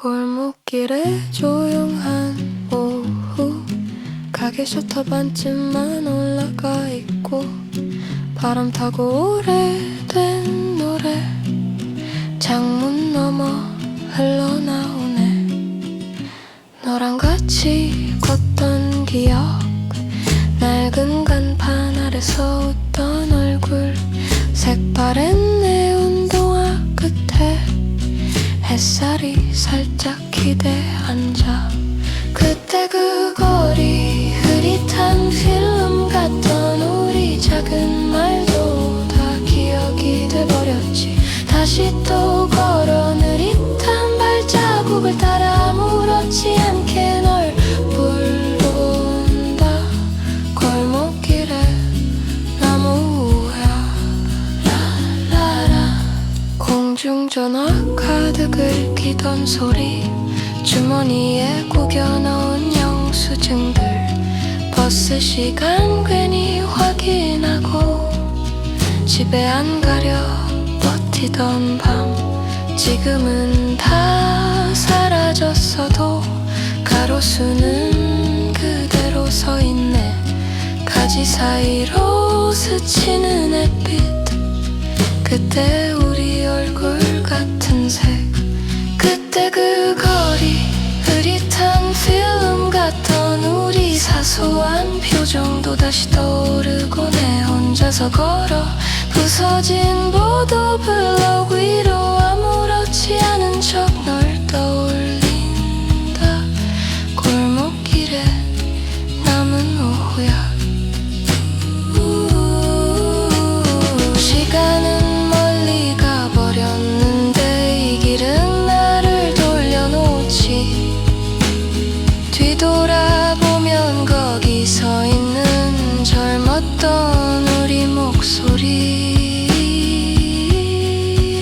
골목길에 조용한 오후, 가게 셔터 반쯤만 올라가 있고, 바람 타고 오래된 노래 창문 너머 흘러나오네. 너랑 같이 걷던 기억, 낡은 간판 아래서 웃던 얼굴, 색바랜 네온동화 끝에 햇살이 살짝 기대 앉아. 그때 그 거리 흐릿한 필름 같던 우리 작은 말도 다 기억이 돼버렸지. 다시 또 걸어 느릿한 발자국을 따라 아무렇지 않게 널 불러온다. 골목길에 나무야 라라라. 공중전화 카드 긁히던 소리, 주머니에 구겨 넣은 영수증들, 버스 시간 괜히 확인하고 집에 안 가려 버티던 밤, 지금은 다 사라졌어도 가로수는 그대로 서있네. 가지 사이로 스치는 햇빛, 그때 우리 얼굴 같은 색. 그때 그 거리 흐릿한 필름 같던 우리 사소한 표정도 다시 떠오르고, 내 혼자서 걸어 부서진 보도블록 위로 아무렇지 않은 척 널 떠올린다. 골목길에 남은 오후야. 시간은 멀리 가버렸는데 이 길은 나를 돌려놓지. 뒤돌아보면 거기 서 있는 젊었던 우리 목소리.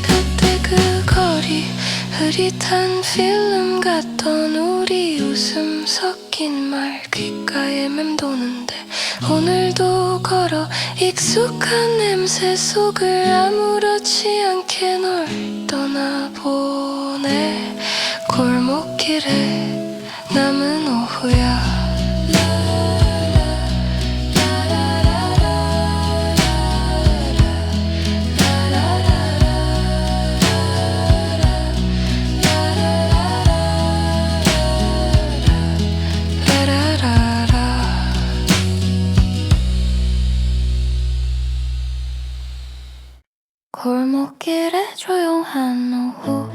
그때 그 거리 흐릿한 필름 같던 우리 웃음 섞인 말 귓가에 맴도는데, 오늘도 걸어 익숙한 냄새 속을 아무렇지 않게 널 떠나보내. 골목길에 남은 오후야. 골목길에 조용한 오후,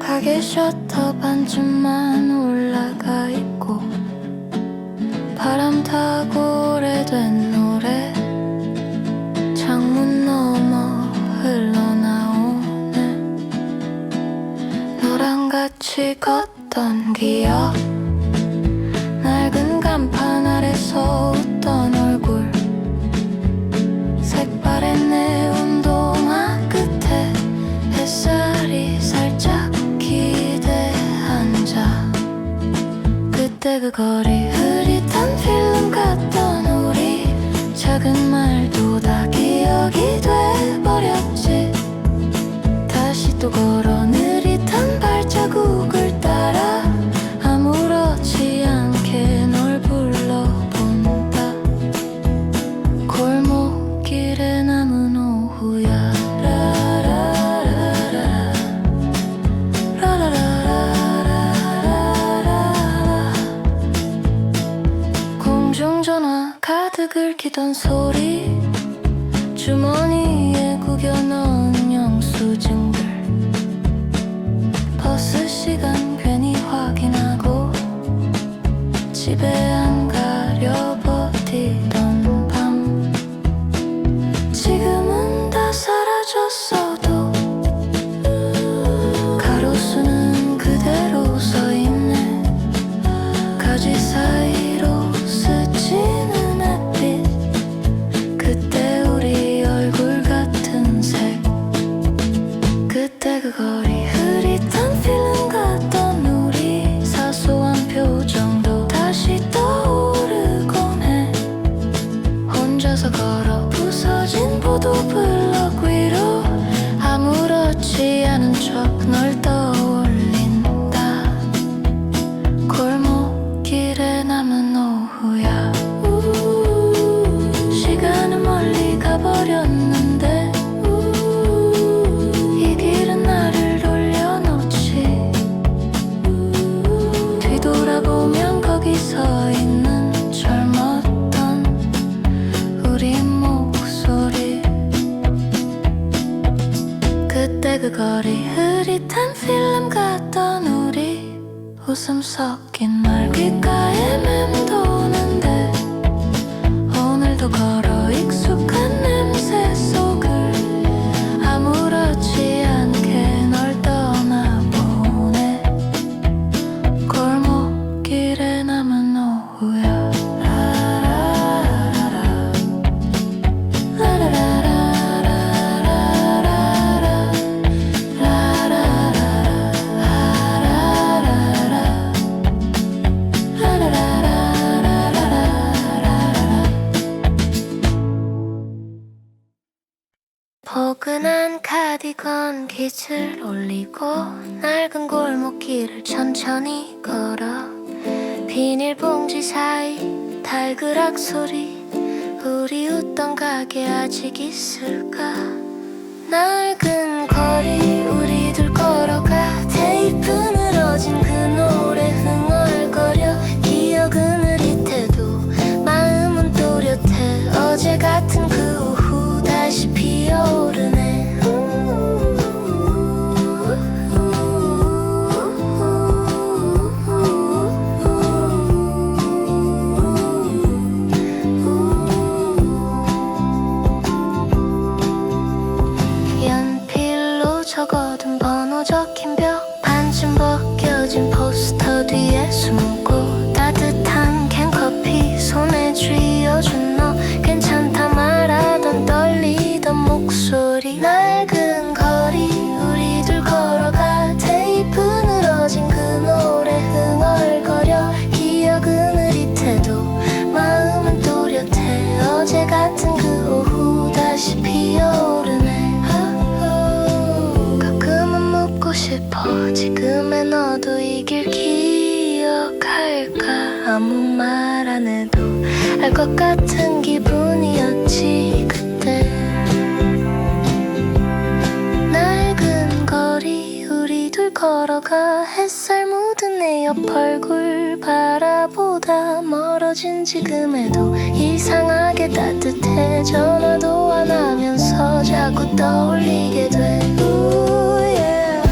가게 셔터 반쯤만 올라가 있고, 바람 타고 오래된 노래 창문 너머 흘러나오네. 너랑 같이 걷던 기억, 낡은 간판 아래서 웃던 얼굴, 색바랜 네온동화 끝에 햇살이 살짝 기대 앉아. 그때 그 거리 흐릿한 필름 같던 우리 작은 말도 다 기억이 돼버렸지. 다시 또 걸어 느릿한 발자국을 따라 아무렇지 않게 널 불러본다. 골목길에 남은 오후야. 라라라라라 라라라라라라. 공중전화 카드 긁히던 소리, 주머니에 구겨 넣은 영수증들, 버스 시간 괜히 확인하고 집에 안 가려 버티던 밤, 지금은 다 사라졌어도 가로수는 그대로 서있네. 가지 사이로 스치는 햇빛, 그때 우리 얼굴 같은 색. 그때 그 거리 흐릿한 필름 같던 웃음 섞인 말 귓가에 맴도는데 오늘도 걸어 익숙한 냄새 속을 아무렇지 않게 널 떠나보내 골목길에 남은 오후야 포근한 카디건 깃을 올리고 낡은 골목길을 천천히 걸어 비닐봉지 사이 달그락 소리 우리 웃던 가게 아직 있을까 낡은 거리 우리 둘 걸어가 테이프 늘어진 그 노래 흥얼거려 기억은 흐릿해도 마음은 또렷해 어제 같은 그 오후 다시 피어오르네 연필로 적어둔 번호 적힌 벽 반쯤 벗겨진 포스터 뒤에 숨고 따뜻한 캔커피 손에 쥐어준 너 괜찮다 말하던 떨리던 목소리 낡은 거리 우리 둘 걸어가 테이프 늘어진 그 노래 흥얼거려 기억은 흐릿해도 마음은 또렷해 어제 같은 그 오후 다시 피어오르네 가끔은 묻고 싶어 지금의 너도 이 길 기억할까 아무 말 안 해도 알 것 같은 기분이었지 그때 낡은 거리 우리 둘 걸어가 햇살 묻은 내 옆 얼굴 바라보다 멀어진 지금에도 이상하게 따뜻해 전화도 안 하면서 자꾸 떠올리게 돼 Ooh, yeah.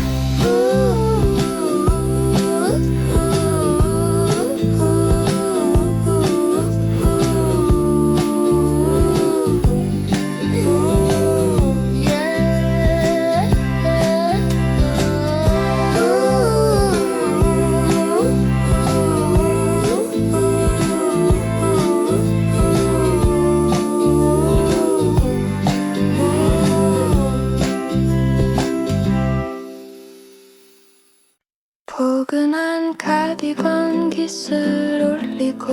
포근한 카디건 깃을 올리고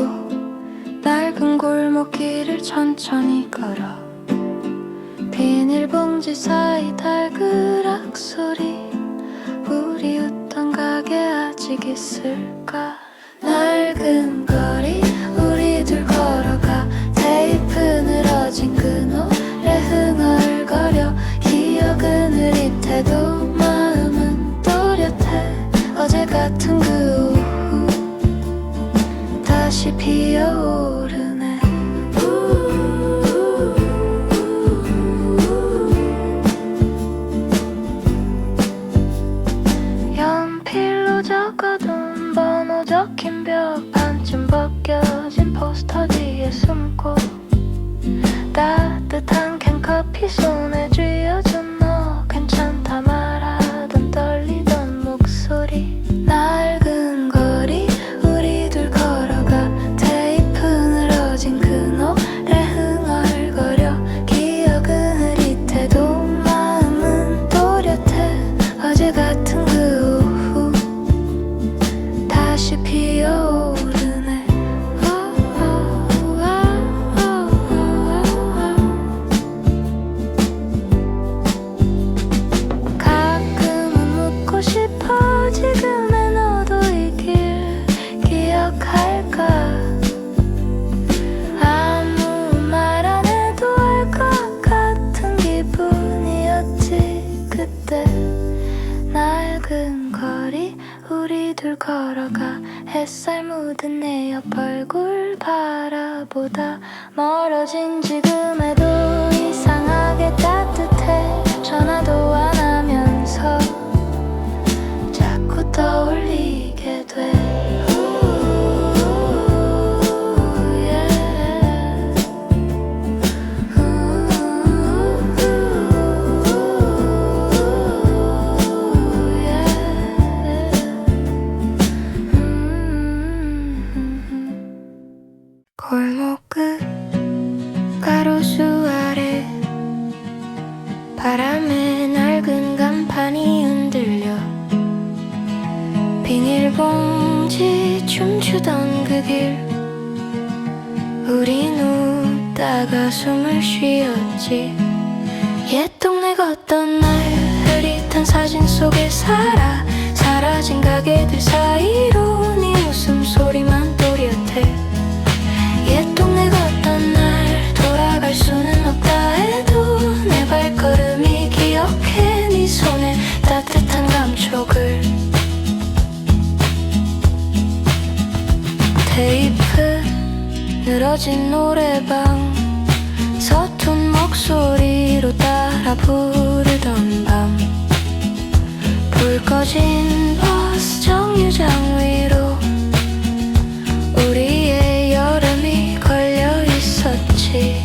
낡은 골목길을 천천히 걸어 비닐봉지 사이 달그락 소리 우리 웃던 가게 아직 있을까 낡은 거리 우리 둘 걸어가 테이프 늘어진 그 노래 흥얼거려 기억은 흐릿해도 마음은 또렷해 어제 같은 그 오후 다시 피어오르네 연필로 적어둔 번호 적힌 벽 반쯤 벗겨진 포스터 뒤에 숨고 따뜻한 캔커피 손에 쥐어준 너 괜찮다 말하던 떨리던 목소리 낡은 거리 우리 둘 걸어가 테이프 늘어진 그 노래 흥얼거려 기억은 흐릿해도 마음은 또렷해 어제 같은 그 오후 다시 피어오르네 가끔은 묻고 싶어 지금의 너도 이 길 기억할까 아무 말 안 해도 알 것 같은 기분이었지 그때 낡은 거리 우리 둘 걸어가 햇살 묻은 내 옆 얼굴 바라보다 멀어진 지금에도 이상하게 따뜻해 전화도 안 하면서 자꾸 떠올리게 돼 비닐봉지 춤추던 그 길 우린 웃다가 숨을 쉬었지. 옛 동네 걷던 날 흐릿한 사진 속에 사라진 가게들 사이로 네 웃음소리만 또렷해. 옛 동네 걷던 날 돌아갈 수는 없다 해도 내 발걸음이 기억해. 네 손에 따뜻한 감촉을. 테이프 늘어진 노래방 서툰 목소리로 따라 부르던 밤 불 꺼진 버스 정류장 위로 우리의 여름이 걸려 있었지.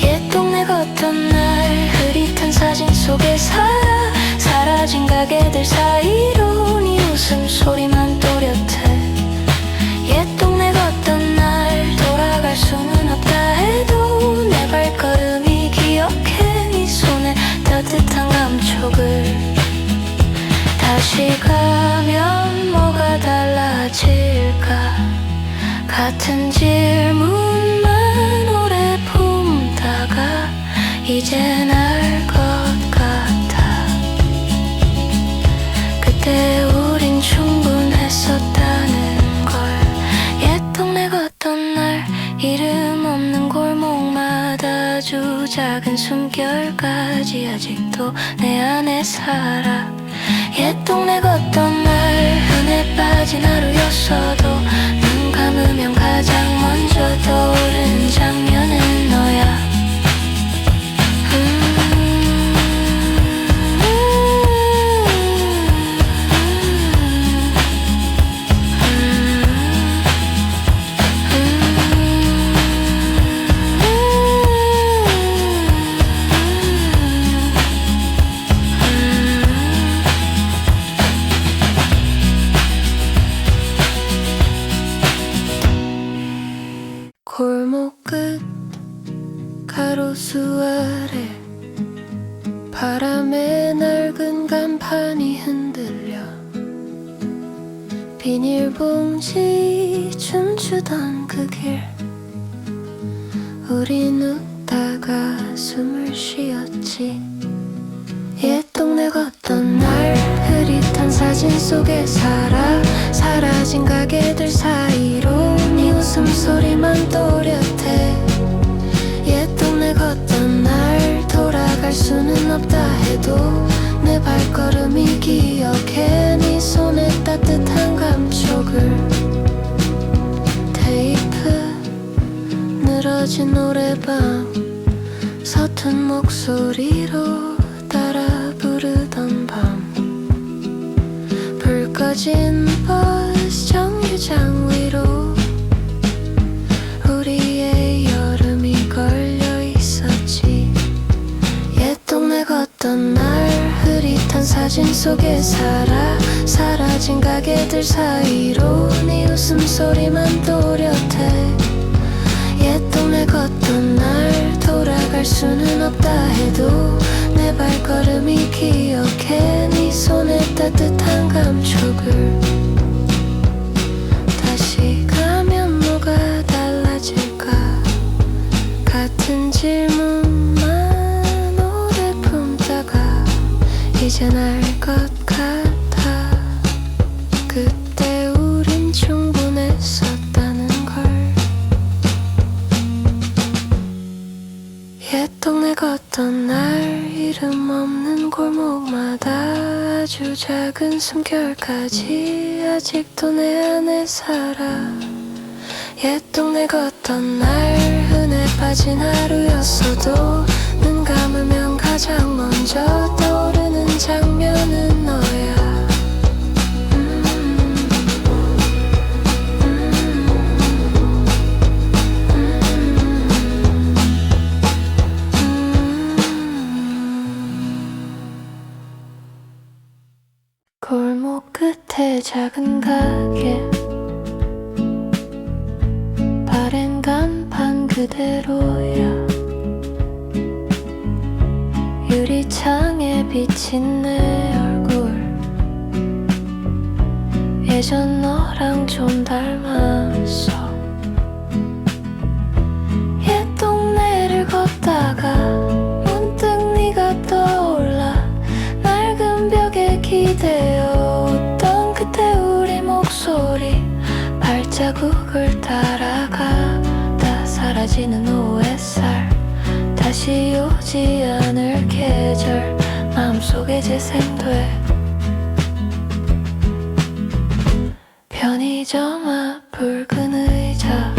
옛 동네 걷던 날 흐릿한 사진 속에 사라진 가게들 사이로 네 웃음소리만 또렷해. 옛 동네 걷던 날 돌아갈 수는 없다 해도 내 발걸음이 기억해. 네 손에 따뜻한 감촉을. 다시 가면 뭐가 달라질까? 같은 질문만 오래 품다가 이젠 알 것 같아. 그때 우린 충분했었다는 걸. 옛 동네 걷던 날 이름 없는 골목마다 아주 작은 숨결까지 아직도 내 안에 살아. 옛 동네 걷던 날 흔해 빠진 하루였어도 눈 감으면 가장 먼저 떠오른 장면은 너야. 골목 끝 가로수 아래 바람에 낡은 간판이 흔들려 비닐봉지 춤추던 그 길 우린 웃다가 숨을 쉬었지. 옛 동네 걷던 날 흐릿한 사진 속에 사라진 가게들 사이로 네 웃음소리만 또렷해. 옛 동네 걷던 날 돌아갈 수는 없다 해도 내 발걸음이 기억해. 네 손에 따뜻한 감촉을. 테이프 늘어진 노래방 서툰 목소리로 따라 부르던 밤 불 꺼진 버스 정류장 위로 우리의 여름이 걸려 있었지. 옛 동네 걷던 날 흐릿한 사진 속에 사라진 가게들 사이로 네 웃음소리만 또렷해. 옛 동네 걷던 날 돌아갈 수는 없다 해도 내 발걸음이 기억해. 네 손에 따뜻한 감촉을. 다시 가면 뭐가 달라질까? 같은 질문만 오래 품다가 이젠 알 것 같아. 그때 우린 충분했었다는 걸. 옛 동네 걷던 날 이름 없는 골목마다 아주 작은 숨결까지 아직도 내 안에 살아. 옛 동네 걷던 날 흔해 빠진 하루였어도 눈 감으면 가장 먼저 떠오르는 장면은 너야. 골목 끝에 작은 가게 바랜 간판 그대로야. 유리창에 비친 내 얼굴 예전 너랑 좀 닮았어. 옛 동네를 걷다가 문득 네가 떠올라. 낡은 벽에 기대어 웃던 그때 우리 목소리. 발자국을 따라가다 사라지는 오후 햇살. 다시 오지 않을 계절 마음속에 재생돼. 편의점 앞 붉은 의자.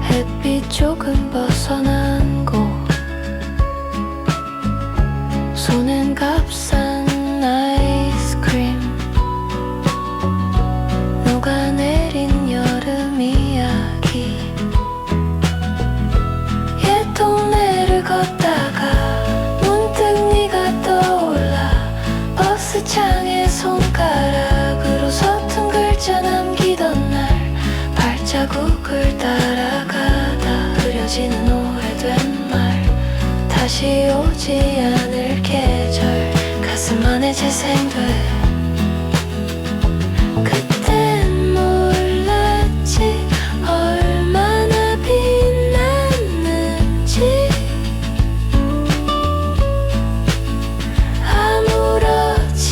햇빛 조금 벗어난 곳. 손엔 값싼 아이스크림. 녹아내린 여름 이야기. 옛 동네를 걷다가 문득 네가 떠올라. 버스 창에 손가락으로 서툰 글자 남기던 날. 발자국을 따라가다 흐려지는 오래된 말. 다시 오지 않을 계절 가슴 안에 재생돼. 그땐 몰랐지 얼마나 빛났는지. 아무렇지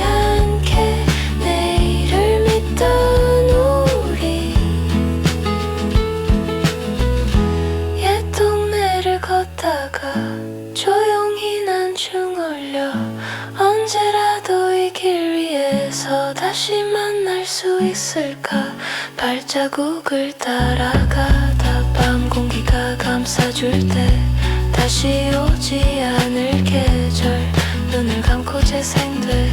않게 내일을 믿던 우리. 옛 동네를 걷다가 조용히 난 중얼려. 언제라도 이 길 위에서 다시 만날 수 있을까. 발자국을 따라가다 밤 공기가 감싸줄 때. 다시 오지 않을 계절 눈을 감고 재생돼.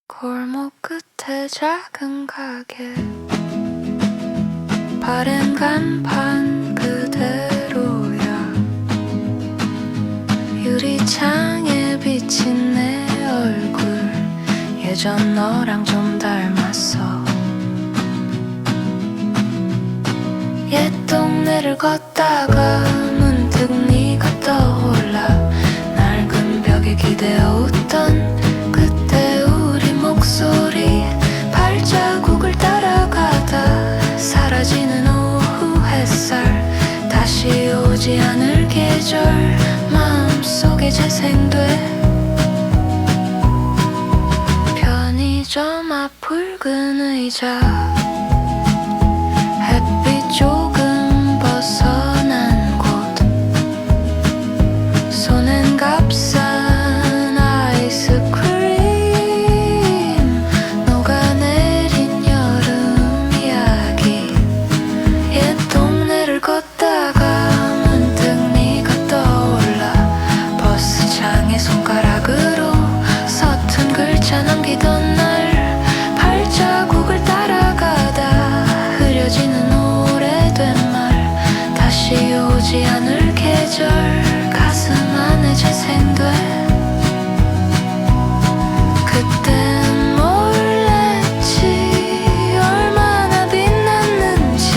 골목 끝에 작은 가게. 바른 간판 그대로야. 유리창에 비친 내 얼굴. 예전 너랑 좀 닮았어. 옛 동네를 걷다가 문득 네가 떠올라. 낡은 벽에 기대어 웃던 그때 우리 목소리. 발자국을 따라가다 사라지는 오후 햇살. 다시 오지 않을 계절 마음속에 재생돼. 편의점 앞 붉은 의자. 햇빛 조금 벗어난 곳. 손엔 값싼 아이스크림. 녹아내린 여름 이야기. 옛 동네를 걷다가 문득 네가 떠올라. 버스 창에 손가락으로 서툰 글자 남기던 날. 발자국을 따라가다 흐려지는 오래된 말. 다시 오지 않을 계절 가슴 안에 재생돼. 그땐 몰랐지 얼마나 빛났는지.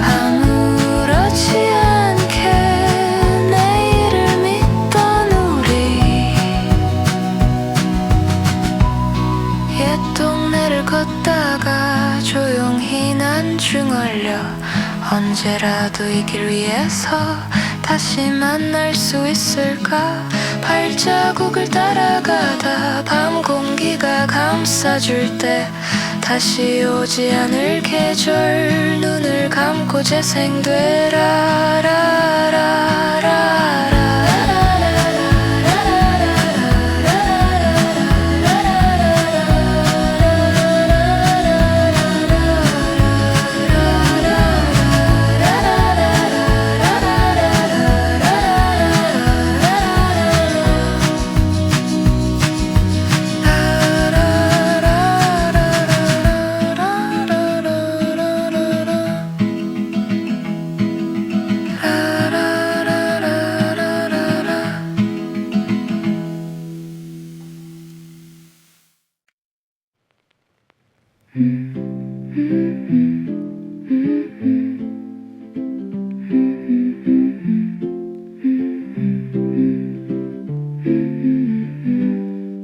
아무렇지 않게 내일을 믿던 우리. 옛 동네를 걷다가 조용히 난 중얼려. 언제라도 이 길 위에서 다시 만날 수 있을까. 발자국을 따라가다 밤 공기가 감싸줄 때. 다시 오지 않을 계절 눈을 감고 재생되라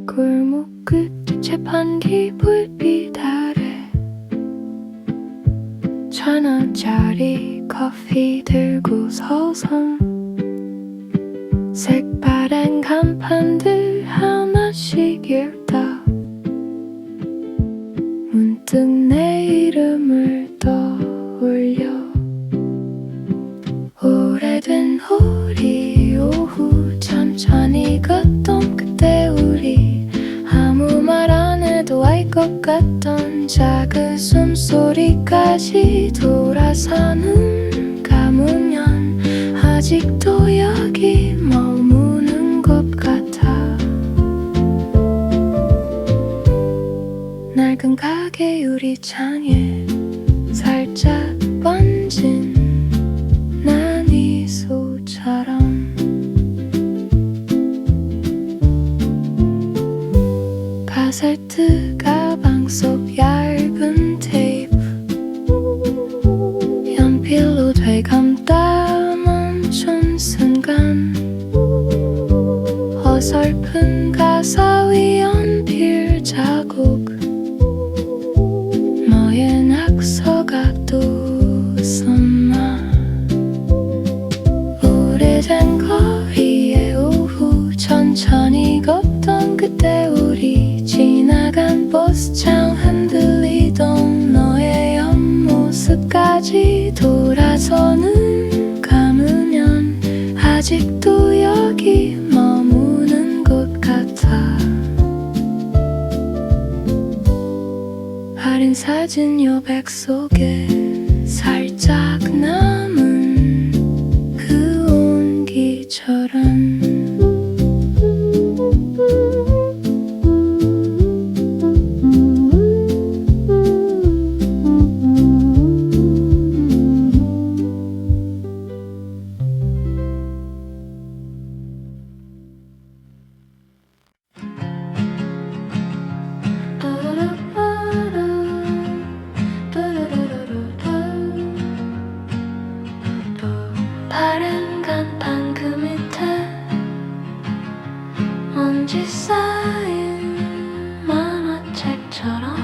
골목 끝 재판기 불빛 아래 1,000원짜리 커피 들고 서서 색바랜 간판들 하나씩 읽다 문득 내 이름을 떠올려 오래된 우리 오후 천천히 걷던 그때 우리 아무 말 안 해도 알 것 같던 작은 숨소리까지 돌아서는 감으면 아직도 여기 머무는 것 같아 낡은 가게 유리창에 살짝 번진 난 이소처럼 바살트 가방 속 얇은 테이프 연필로 되감다 멈춘 순간 어설픈 가사 위 연필 자국 너의 낙서가 또 썼나 오래된 거리의 오후 천천히 걷던 그때 우리 지나간 버스창 흔들리던 너의 옆모습까지 돌아서는 감으면 아직도 여기 머무는 것 같아 바른 사진 여백 속에 살짝 남은 그 온기처럼 파란 간판 그 밑에 먼지 쌓인 만화책처럼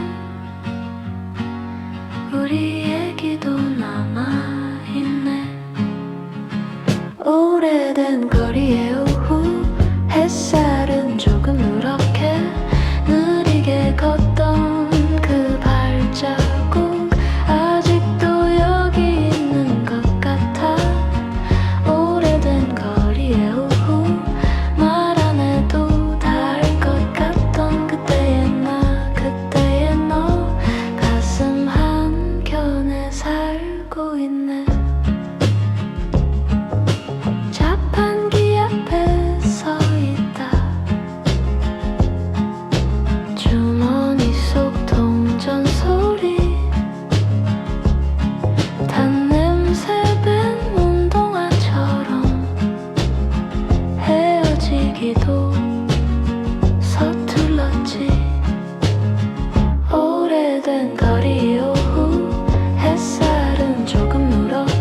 우리 얘기도 남아있네 오래된 거리의 오후 햇살은 조금 누렇게 느리게 걷던 그 발자국 아직도 여기 있는 것 같아 오래된 거리의 오후 말 안 해도 다 알 것 같던 그때의 나 그때의 너 가슴 한켠에 살고 있네 자판기 앞에 서 있다 주머니 속 동전 소리 단 냄새 밴 운동화처럼 헤어지기도 서툴렀지 오래된 거리 오후 햇살은 조금 누렇게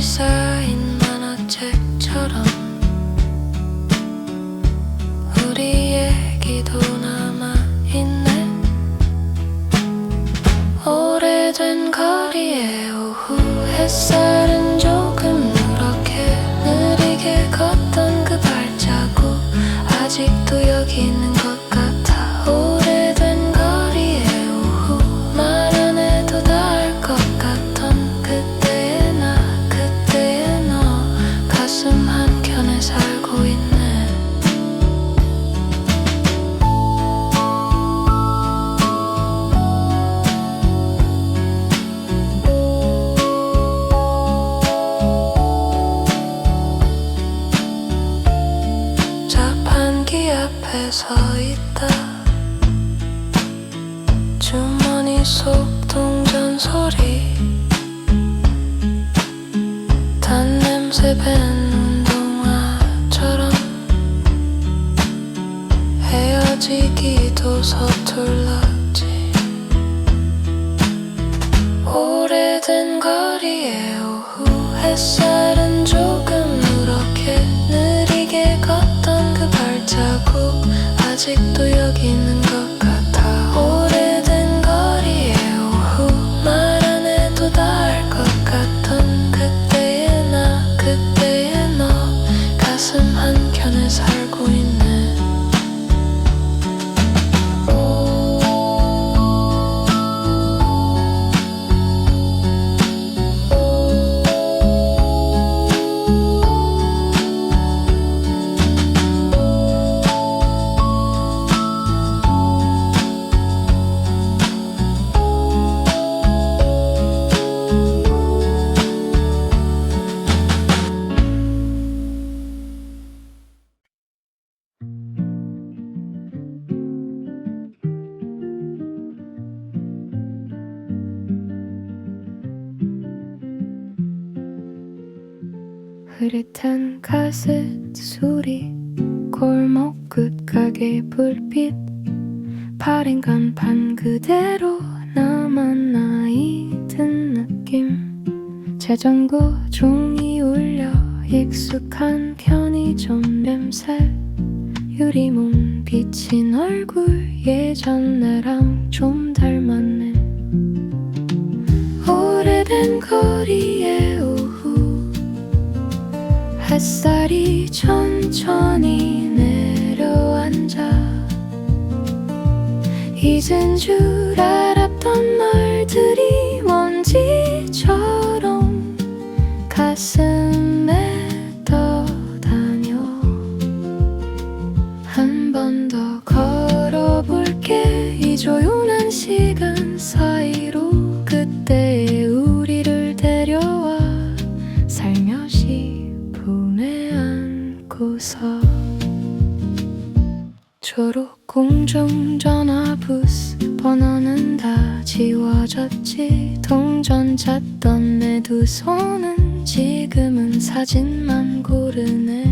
쌓인 만화책처럼 우리 얘기도 남아있네. 오래된 거리의 오후 햇살은 조금 누렇게 느리게 걷던 그 발자국 아직도 여기 있는 것 같아. 오래된 거리의 오후 말 안 해도 다 알 것 같던 그때의 나 그때의 너 가슴 한켠에 살고 있네. 자판기 앞에 서 있다. 주머니 속 동전 소리 단냄새 밴 운동화처럼 헤어지기도 서툴렀지. 오래된 거리의 오후 햇살은 조금 누렇게 느리게 걷던 그 발자국 아직도 여기 있는 것 같아. 오래된 거리의 오후 말 안 해도 다 알 것 같던 그때의 나 그때의 너 가슴 한켠에 살고 있네. 흐릿한 카세트 소리 골목 끝 가게 불빛 파린 간판 그대로 나만 나이 든 느낌. 자전거 종이 울려 익숙한 편의점 냄새 유리문 비친 얼굴 예전 나랑 좀 닮았네. 오래된 거리의 오후 햇살이 천천히 내려앉아. 잊은 줄 알았던 말들이 먼지처럼 가슴에 떠다녀. 한 번 더 걸어볼게. 이 조용한 시간 사이로 그때의 우리를 데려와 살며시 품에 안고서. 초록 공중전화 부스 번호는 다 지워졌지. 동전 찾던 내 두 손은 지금은 사진만 고르네.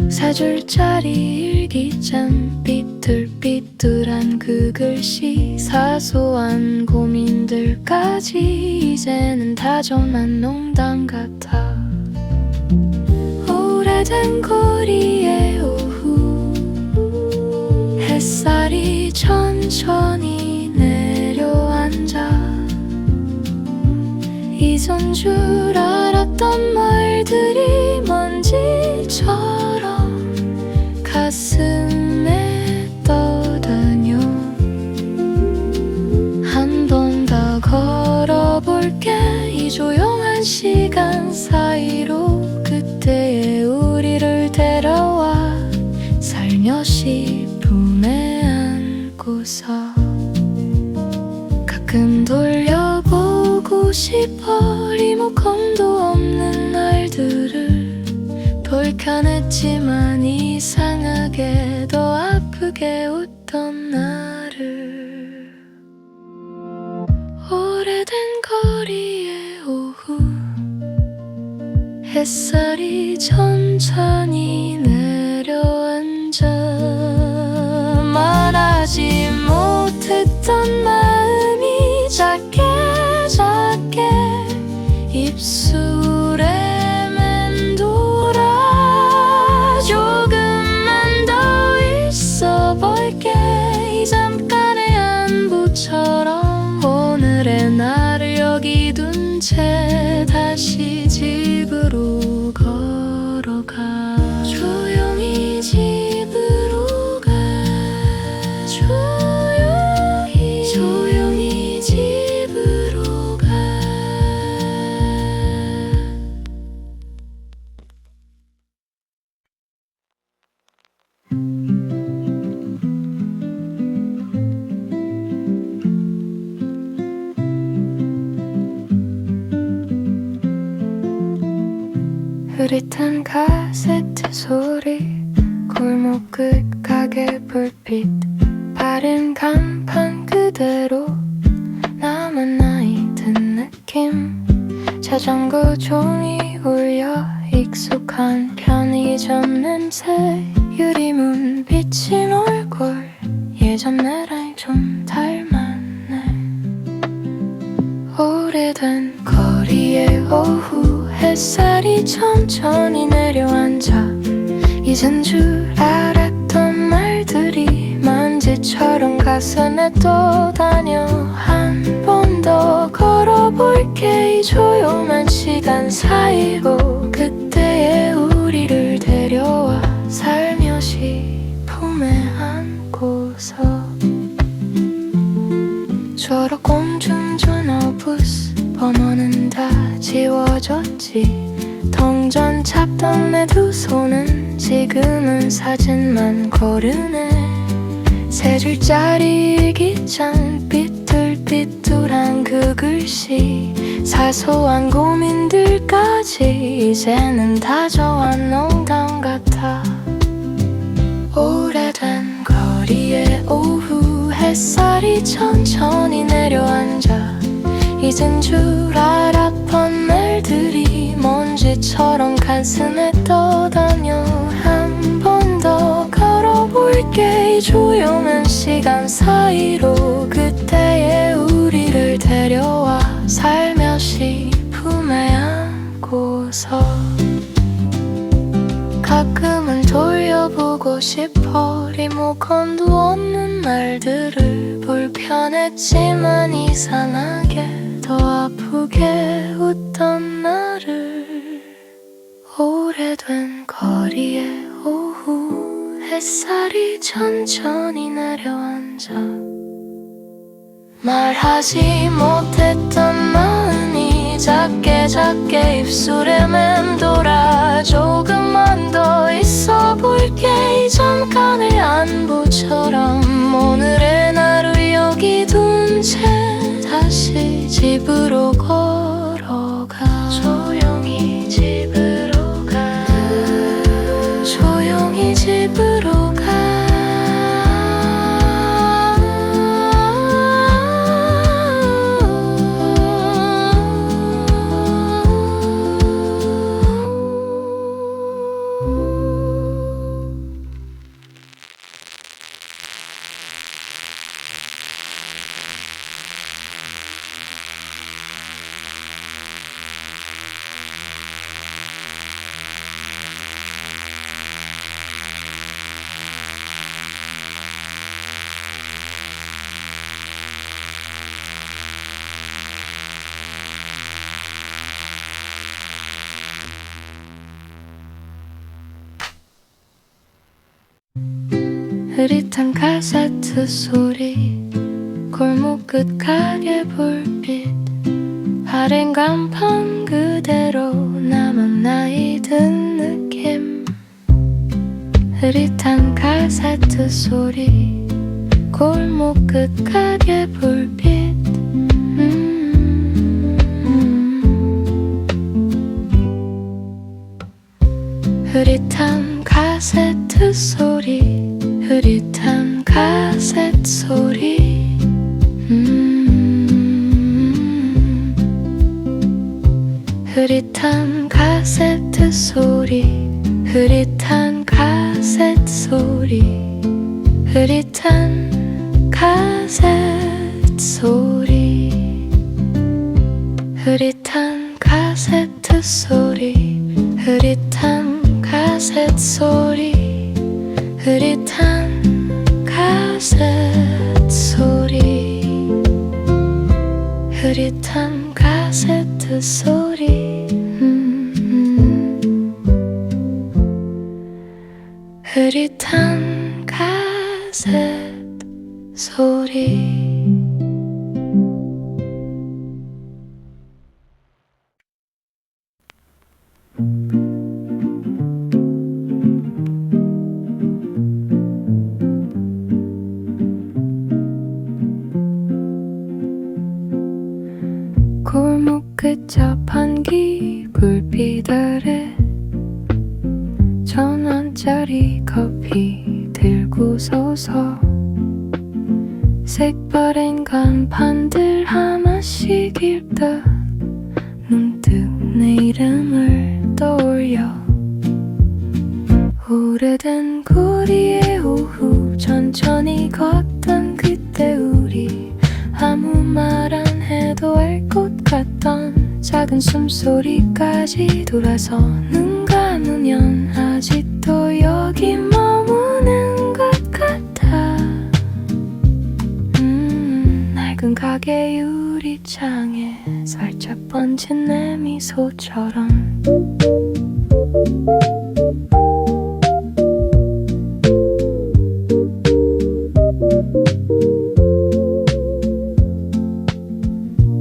4줄짜리 일기장 삐뚤삐뚤한 그 글씨 사소한 고민들까지 이제는 다정한 농담 같아. 오래된 거리의 오후 햇살이 천천히 내려앉아. 잊은 줄 알았던 말들이 먼지처럼 가슴에 떠다녀. 한 번 더 걸어볼게. 이 조용한 시간 사이로 그때의 우리를 데려와 살며시 품에 안고서. 가끔 돌려보고 싶어. 리모컨도 없는 날들을 불편했지만 이상하게 더 아프게 웃던 나를. 오래된 거리의 오후 햇살이 천천히 내려앉아. 말하지 못했던 마음이 작게 작게 입술에 채 다시 집으로 걸어가. 조용히 집으로 가. 조용히 집으로 가. 흐릿한 카세트 소리, 골목 끝 가게 불빛, 바른 간판 그대로 나만 나이 든 느낌. 자전거 종이 울려 익숙한 편의점 냄새, 유리문 비친 얼굴, 예전 나랑 좀 닮았네. 오래된 거리의 오후, 햇살이 천천히 내려앉아. 잊은 줄 알았던 말들이 먼지처럼 가슴에 떠다녀. 한 번 더 걸어볼게. 이 조용한 시간 사이로 그때의 우리를 데려와 살며시 품에 안고서. 졸업 공중전화 부스 번호는 다 지워졌지. 동전 잡던 내 두 손은 지금은 사진만 거르네. 세 줄짜리 일기장, 삐뚤삐뚤한 그 글씨, 사소한 고민들까지 이제는 다져간 농담 같아. 오래된 거리의 오후, 햇살이 천천히 내려앉아. 잊은 줄 알았던 말들이 먼지처럼 가슴에 떠다녀. 한 번 더 걸어볼게. 이 조용한 시간 사이로 그때의 우리를 데려와 살며시 품에 안고서. 가끔은 돌려보고 싶어. 리모컨도 없는 날들을. 불편했지만 이상하게 더 아프게 웃던 나를. 오래된 거리의 오후, 햇살이 천천히 내려앉아. 말하지 못했던 마음이 작게 작게 입술에 맴돌아. 조금만 더 있어 볼게. 이 잠깐의 안부처럼 오늘의 나를 여기 둔 채 다시 집으로 걸어가. 조용히 집으로 가. 조용히 집으로 가. 흐릿한 카세트 소리, 골목 끝 가게 불빛, 바른 간판 그대로 나만 나이 든 느낌. 흐릿한 카세트 소리, 골목 끝 가게 불빛. 흐릿한 카세트 소리, 흐릿한 카세트 소리. 흐릿한 카세트 소리, 흐릿한 카세트 소리, 흐릿한 카세트 소리. 흐릿한 카세트 소리, 흐릿한 카세트 소리, 흐릿한 카세트 소리. 흐릿한 카세트 소리 흐릿한 카세트 소리 골목 끝 자판기 불빛 아래 천원짜리 커피 들고 서서 색바랜 간판들 하나씩 읽다 문득 내 이름을 떠올려 오래된 거리의 오후 천천히 걷던 그때 우리 아무 말 안 해도 알 것 같던 작은 숨소리까지 돌아서 눈 감으면 아직도 여기 머무는 것 같아 낡은 가게 유리창에 살짝 번진 내 미소처럼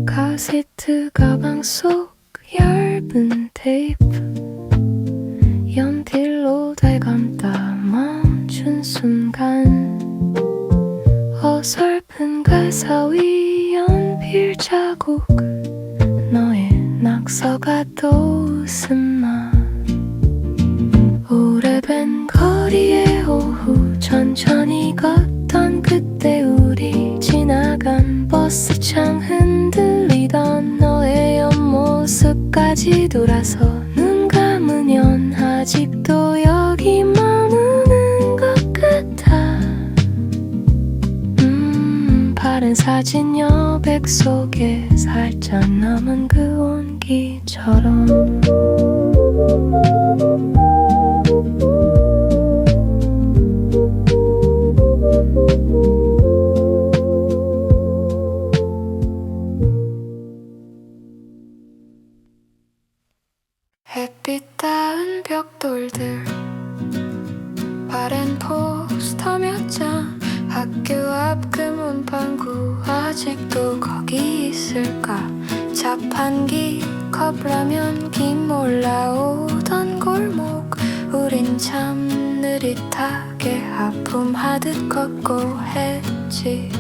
카세트 가방 속 얇은 테이프 연필로 달감다 멈춘 순간 어설픈 가사 위 연필 자국 너의 낙서가 또 웃음마 오래된 거리의 오후 천천히 걷던 그때 우리 지나간 버스 창 흔들리던 너의 옆모습까지 돌아서 눈 감으면 아직도 여기 머무는 것 같아 파란 사진 여백 속에 살짝 남은 그 온기처럼 햇빛 닿은 벽돌들 바랜 포스터 몇 장 학교 앞 그 문방구 아직도 거기 있을까 자판기 컵라면 김 올라오던 골목 우린 참 느릿하게 하품하듯 걷고 했지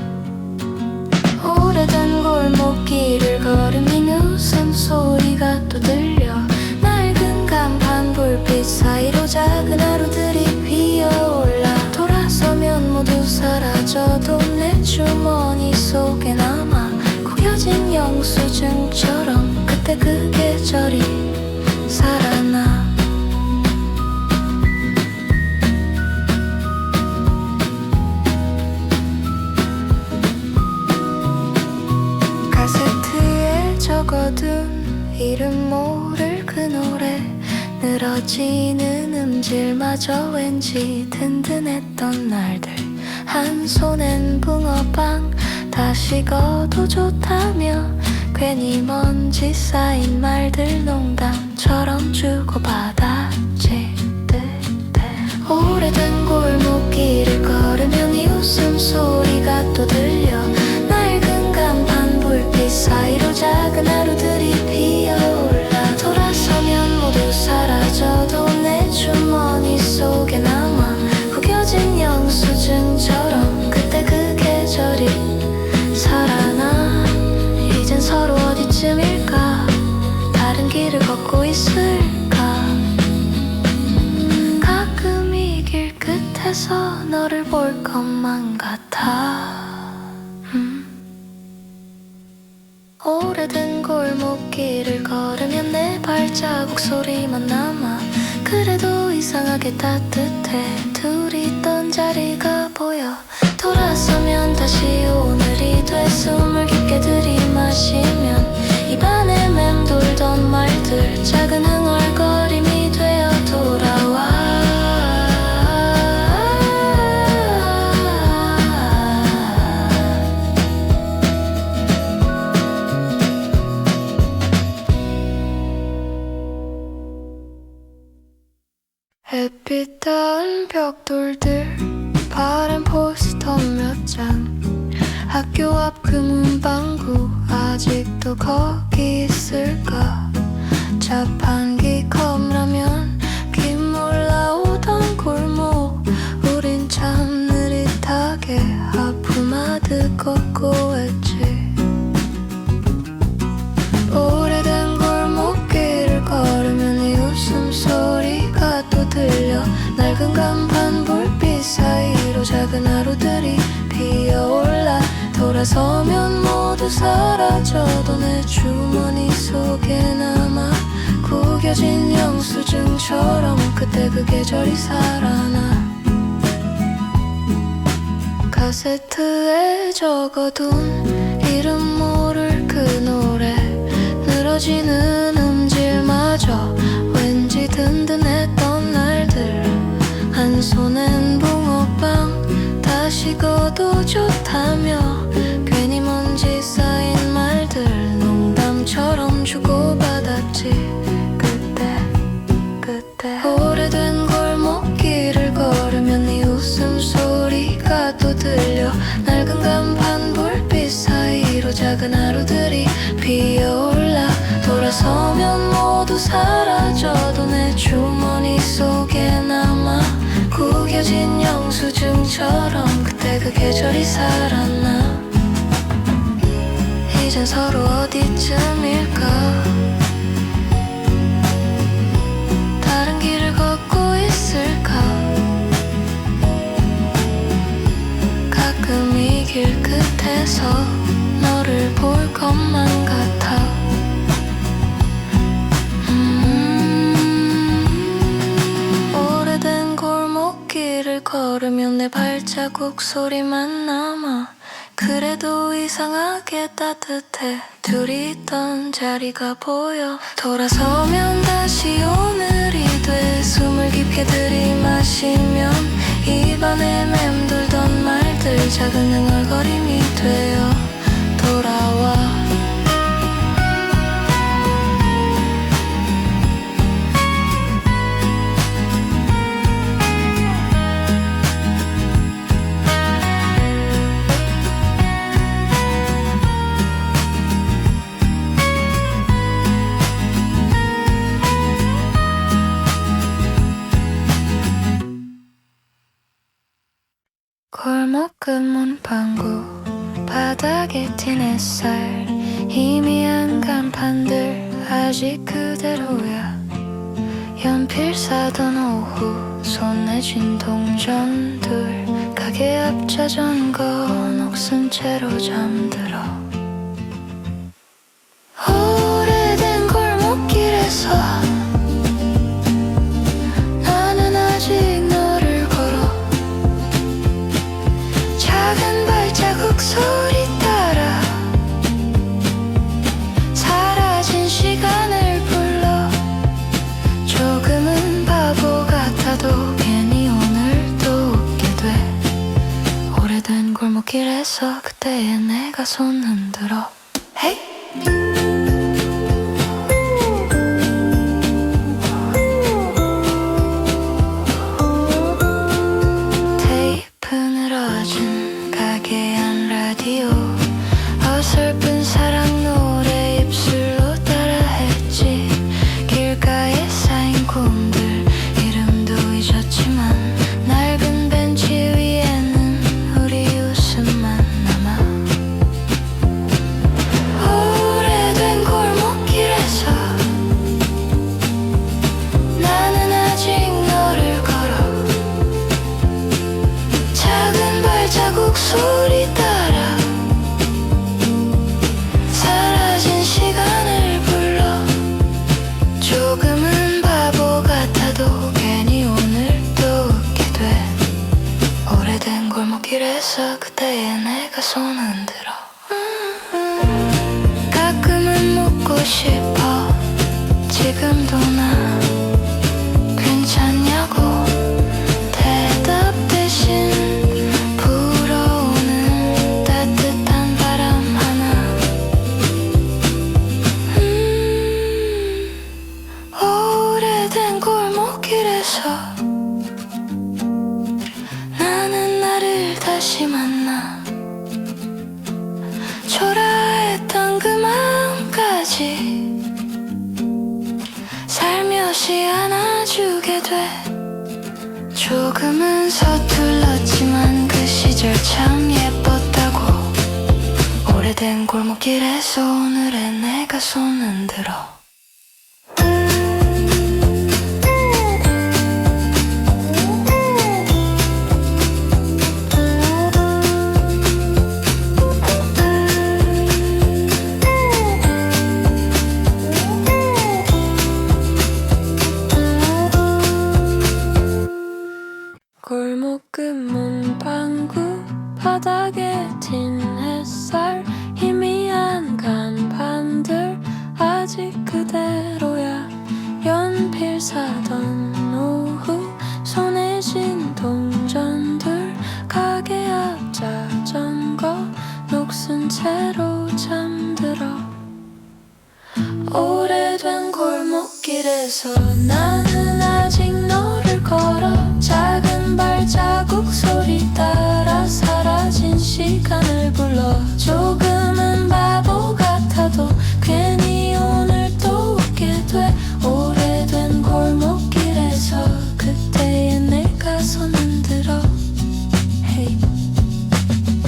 오래된 골목길을 걸으면 웃음소리가 또 들려 낡은 간판 불빛 사이로 작은 하루들이 피어올라 돌아서면 모두 사라져도 내 주머니 속에 남아 구겨진 영수증처럼 그때 그 계절이 살아나 카세트에 적어둔 이름 모를 그 노래 늘어지는 음질마저 왠지 든든했던 날들 한 손엔 붕어빵 다 식어도 좋다며 괜히 먼지 쌓인 말들 농담처럼 주고받았지 오래된 골목길을 걸으면 이 웃음소리가 또 들려 낡은 간판 불빛 사이로 작은 하루들이 피어올라 돌아서면 모두 사라져도 내 주머니 속에 남아 구겨진 영수증처럼 그때 그 계절이 살아나 이젠 서로 어디쯤일까 다른 길을 걷고 있을까 가끔 이 길 끝에서 너를 볼 것만 같아 오래된 골목길을 걸으면 내 발자국 소리만 남아 그래도 이상하게 따뜻해 둘이 있던 자리가 보여 돌아서면 다시 오늘이 돼 숨을 깊게 들이마시면 입안에 맴돌던 말들 작은 흥얼거림이 되어 돌아와 불빛 닿은 벽돌들, 바른 포스터 몇 장, 학교 앞 그 문방구 아직도 거기 있을까? 자판기 컵라면 김 올라오던 골목, 우린 참 느릿하게 아픔하듯 걷고 했지. 오래된 골목길을 걸으면 이 웃음소리가 또 들려. 낡은 간판 불빛 사이로 작은 하루들이 피어올라. 돌아서면 모두 사라져도 내 주머니 속에 남아. 구겨진 영수증처럼 그때 그 계절이 살아나. 카세트에 적어둔 이름 모를 그 노래, 늘어지는 음질마저 왠지 든든했던 날들. 한 손엔 붕어빵, 다시 거도 좋다며 괜히 먼지 쌓인 말들 농담처럼 주고받았지. 그때 오래된 골목길을 걸으면 네 웃음소리가 또 들려. 낡은 간판 불빛 사이로 작은 하루들이 피어올라. 돌아서면 모두 사라져도 내 주머니 속에 남아. 구겨진 영수증처럼 그때 그 계절이 살았나. 이젠 서로 어디쯤일까? 다른 길을 걷고 있을까? 가끔 이 길 끝에서 너를 볼 것만 같아. 오래된 골목길을 걸으면 내 발자국 소리만 남아. 그래도 이상하게 따뜻해. 둘이 있던 자리가 보여. 돌아서면 다시 오늘이 돼. 숨을 깊게 들이마시면 입안에 맴돌던 말들 작은 흥얼거림이 되어 돌아와. 골목 끝 문방구, 바닥에 튄 햇살, 희미한 간판들 아직 그대로야. 연필 사던 오후, 손에 쥔 동전들, 가게 앞 자전거 녹슨 채로 잠들어. 오래된 골목길에서 나는 아직 너를 걸어. 작은 발자국 소리 따라 사라진 시간을 불러. 조금은 바보 같아도 괜히 오늘도 웃게 돼. 오래된 골목길에서 그때의 내가 손 흔들어. Hey! 어설픈 사랑 노래 입술로 따라했지. 길가에 쌓인 꿈들 이름도 잊었지만 낡은 벤치 위에는 우리 웃음만 남아. 다시 만나. 초라했던 그 마음까지 살며시 안아주게 돼. 조금은 서툴렀지만 그 시절 참 예뻤다고. 오래된 골목길에서 오늘의 내가 손 흔들어. 골목 끝 문방구 바닥에 튄 햇살 희미한 간판들 아직 그대로야. 연필 사던 오후 손에 쥔 동전들 가게 앞 자전거 녹슨 채로 잠들어. 오래된 골목길에서 나는 아직 너를 걸어. 작은 발자국 소리 따라 사라진 시간을 불러. 조금은 바보 같아도 괜히 오늘 또 웃게 돼. 오래된 골목길에서 그때의 내가 손 흔들어. Hey.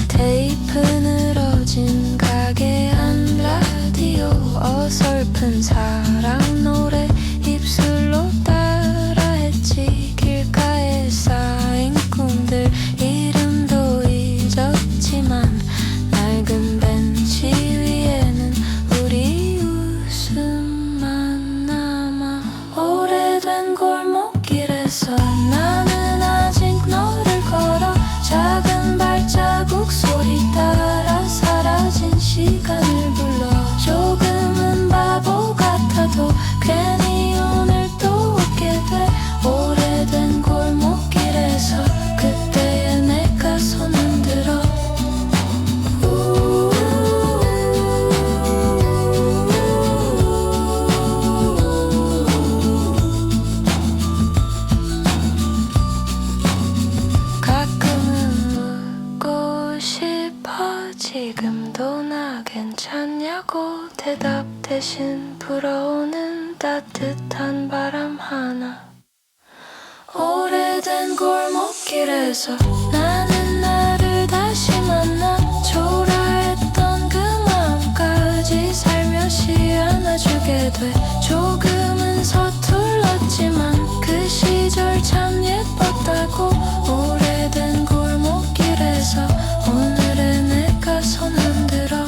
테이프 늘어진 가게 안 라디오 어설픈 사랑 노래 입술로 따라했지. 길가에 쌓인 꿈들 이름도 잊었지만 낡은 벤치 위에는 우리 웃음만 남아. 오래된 골목길에서 나는 아직 너를 걸어. 작은 발자국 소리 따라 사라진 시간을 불러. 조금은 바보 같아도 괜히 오늘 또 웃게 돼. 오래된 골목길에서 그때의 내가 손 흔들어. 가끔은 묻고 싶어. 지금도 나 괜찮냐고. 대답 대신 불어오는 따뜻한 바람 하나. 오래된 골목길에서 나는 나를 다시 만나. 초라했던 그 마음까지 살며시 안아주게 돼. 조금은 서툴렀지만 그 시절 참 예뻤다고. 오래된 골목길에서 오늘의 내가 손 흔들어.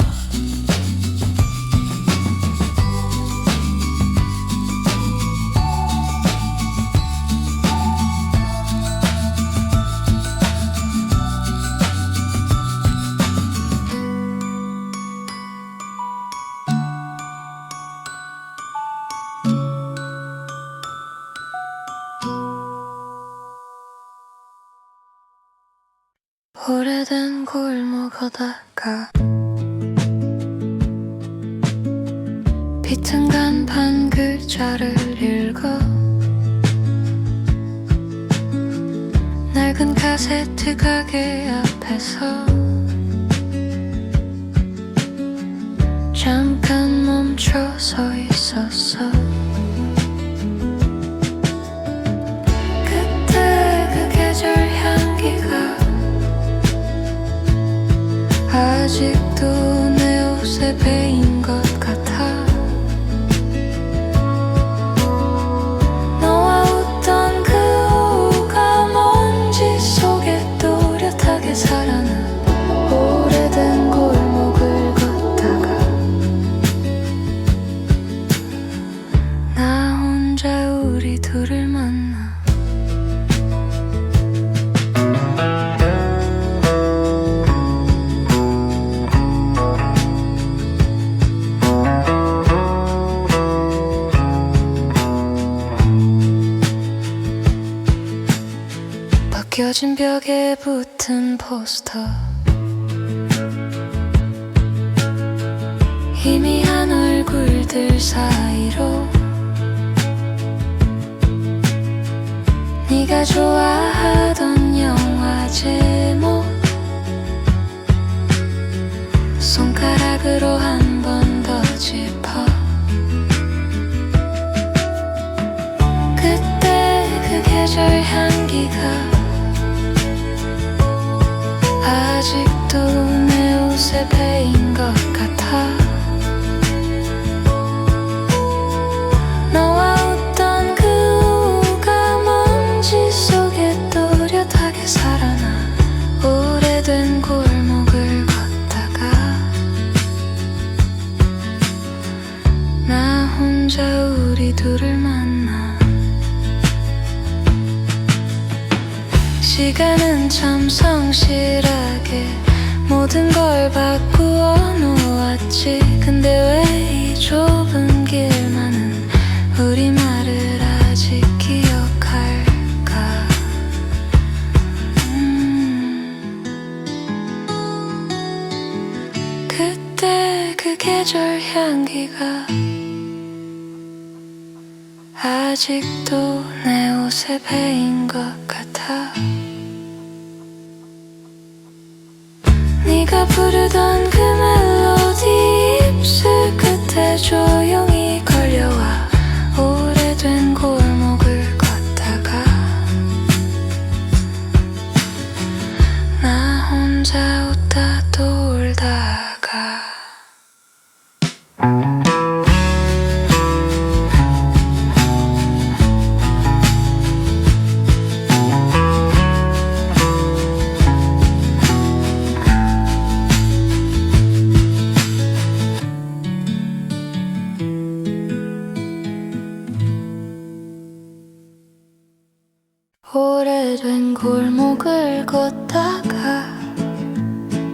오래된 골목 걷다가 비튼 간판 글자를 읽어. 낡은 카세트 가게 앞에서 잠깐 멈춰 서 있었어. 그때 그 계절 향기가 아직도 내 옷에 배인 것 같아. 너와 웃던 그 오후가 먼지 속에 또렷하게 살아나. 오래된 골목을 걷다가 나 혼자 우리 둘을 만나. 벗겨진 벽에 붙은 포스터. 희미한 얼굴들 사이로 네가 좋아하던 영화 제목 옷에 베인 것 같아. 너와 웃던 그 오후가 먼지 속에 또렷하게 살아나. 오래된 골목을 걷다가 나 혼자 우리 둘을 만나. 시간은 참 성실하게 모든 걸 바꾸어 놓았지. 근데 왜 이 좁은 길만은 우리말을 아직 기억할까? 그때 그 계절 향기가 아직도 내 옷에 베인 것 같아. 네가 부르던 그 멜로디 입술 끝에 조용히 걸려와. 오래된 골목을 걷다가 나 혼자 웃다 또 울다가 오래된 골목을 걷다가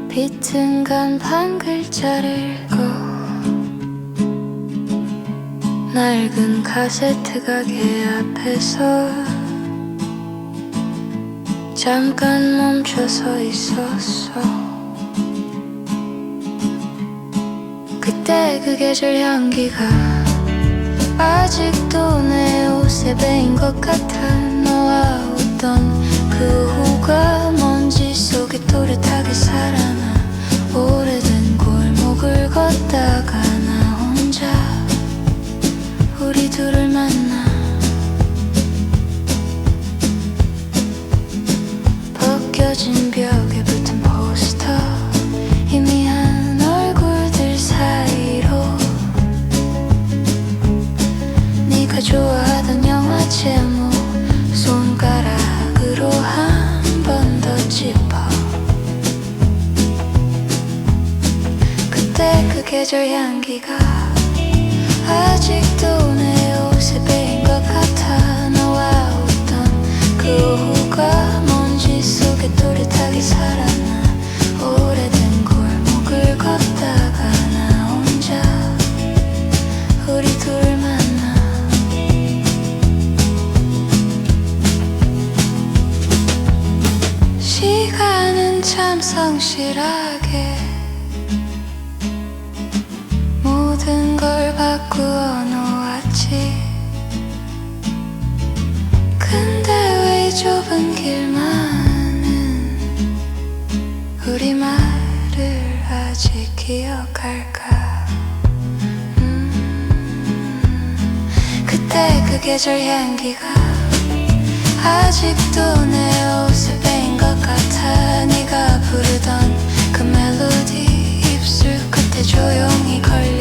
비튼 간판 글자를 읽고 낡은 카세트 가게 앞에서 잠깐 멈춰서 있었어. 그때 그 계절 향기가 아직도 내 옷에 베인 것 같아. 너와 웃던 그 오후가 먼지 속에 또렷하게 살아나. 오래된 골목을 걷다가 나 혼자 우리 둘을 만나. 벗겨진 벽에 붙은 포스터, 희미한 얼굴들 사이로 네가 좋아하던 영화 제목 손가락으로 한 번 더 짚어. 그때 그 계절 향기가 아직도 내 옷에 베인 것 같아. 너와 웃던 그 오후가 먼지 속에 또렷하게 살아나. 오래된 골목을 걷다가 나 혼자 우리 둘을 만나. 시간은 참 성실하게 모든 걸 바꾸어 놓았지. 근데 왜 이 좁은 길만은 우리말을 아직 기억할까? 그때 그 계절 향기가 아직도 내 옷에 베인 것 같아. 네가 부르던 그 멜로디 입술 끝에 조용히 걸려.